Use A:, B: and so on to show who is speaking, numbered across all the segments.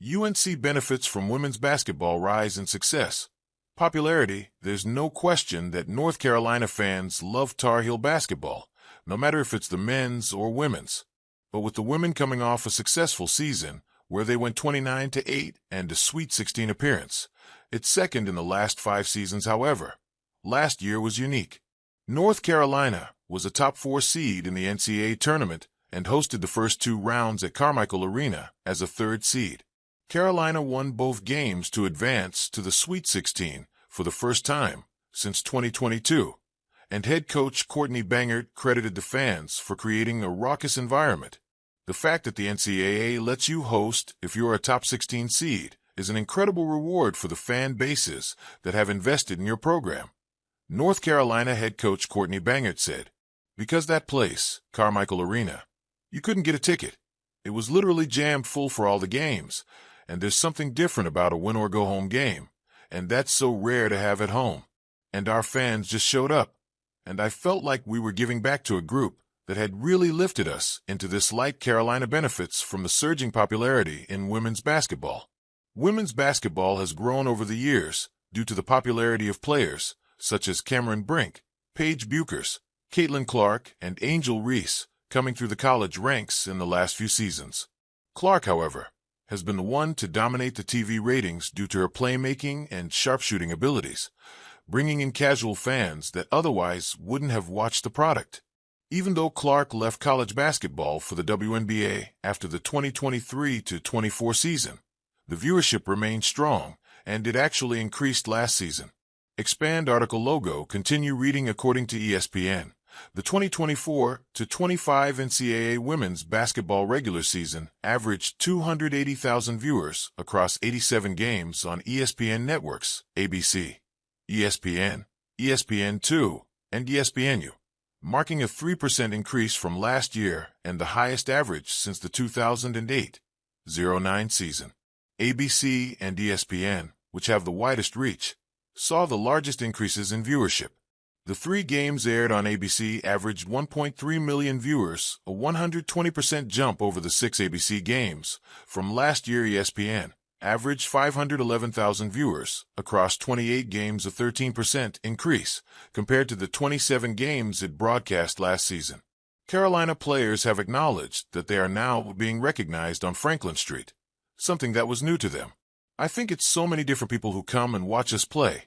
A: UNC benefits from women's basketball rise and success. Popularity: there's no question that North Carolina fans love Tar Heel basketball, no matter if it's the men's or women's. But with the women coming off a successful season, where they went 29-8 and a Sweet 16 appearance, it's second in the last 5 seasons. However, last year was unique. North Carolina was a top 4 seed in the NCAA tournament and hosted the first 2 rounds at Carmichael Arena as a 3rd seed. Carolina won both games to advance to the Sweet 16 for the first time since 2022, and head coach Courtney Bangert credited the fans for creating a raucous environment. The fact that the NCAA lets you host if you're a top 16 seed is an incredible reward for the fan bases that have invested in your program. North Carolina head coach Courtney Bangert said, "Because that place, Carmichael Arena, you couldn't get a ticket. It was literally jammed full for all the games, and there's something different about a win-or-go-home game, and that's so rare to have at home. And our fans just showed up, and I felt like we were giving back to a group that had really lifted us into this light." Carolina benefits from the surging popularity in women's basketball. Women's basketball has grown over the years due to the popularity of players such as Cameron Brink, Paige Buchers, Caitlin Clark, and Angel Reese coming through the college ranks in the last few seasons. Clark, however, has been the one to dominate the TV ratings due to her playmaking and sharpshooting abilities, bringing in casual fans that otherwise wouldn't have watched the product. Even though Clark left college basketball for the WNBA after the 2023-24 season, the viewership remained strong, and it actually increased last season. Expand article logo. Continue reading. According to ESPN, the 2024-25 NCAA women's basketball regular season averaged 280,000 viewers across 87 games on ESPN networks, ABC, ESPN, ESPN2, and ESPNU, marking a 3% increase from last year and the highest average since the 2008-09 season. ABC and ESPN, which have the widest reach, saw the largest increases in viewership. The 3 games aired on ABC averaged 1.3 million viewers, a 120% jump over the 6 ABC games from last year. ESPN averaged 511,000 viewers across 28 games, a 13% increase compared to the 27 games it broadcast last season. Carolina players have acknowledged that they are now being recognized on Franklin Street, something that was new to them. "I think it's so many different people who come and watch us play,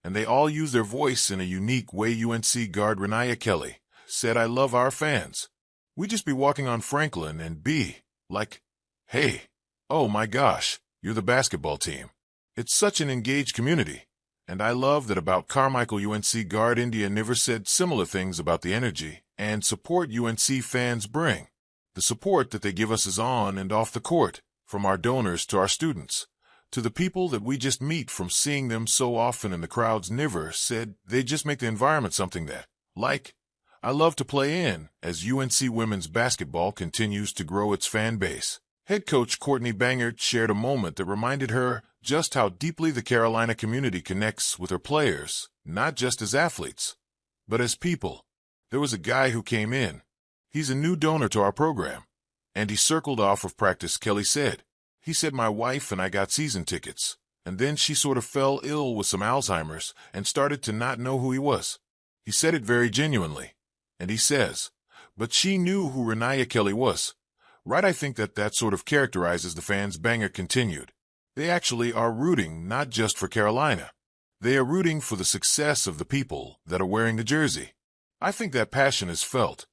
A: and they all use their voice in a unique way." UNC guard Renaya Kelly said, "I love our fans. We just be walking on Franklin and be like, hey, oh my gosh, you're the basketball team. It's such an engaged community, and I love that about Carmichael." UNC guard India Niver said similar things about the energy and support UNC fans bring. "The support that they give us is on and off the court, from our donors to our students, to the people that we just meet from seeing them so often in the crowds." Niver said they just make the environment something that, like, I love to play in as UNC women's basketball continues to grow its fan base. Head coach Courtney Bangert shared a moment that reminded her just how deeply the Carolina community connects with her players, not just as athletes, but as people. "There was a guy who came in. He's a new donor to our program, and he circled off of practice," Kelly said. "He said my wife and I got season tickets, and then she sort of fell ill with some Alzheimer's and started to not know who he was. He said it very genuinely, and he says, but she knew who Renaya Kelly was. Right, I think that sort of characterizes the fans." Bangert continued, "They actually are rooting not just for Carolina. They are rooting for the success of the people that are wearing the jersey. I think that passion is felt,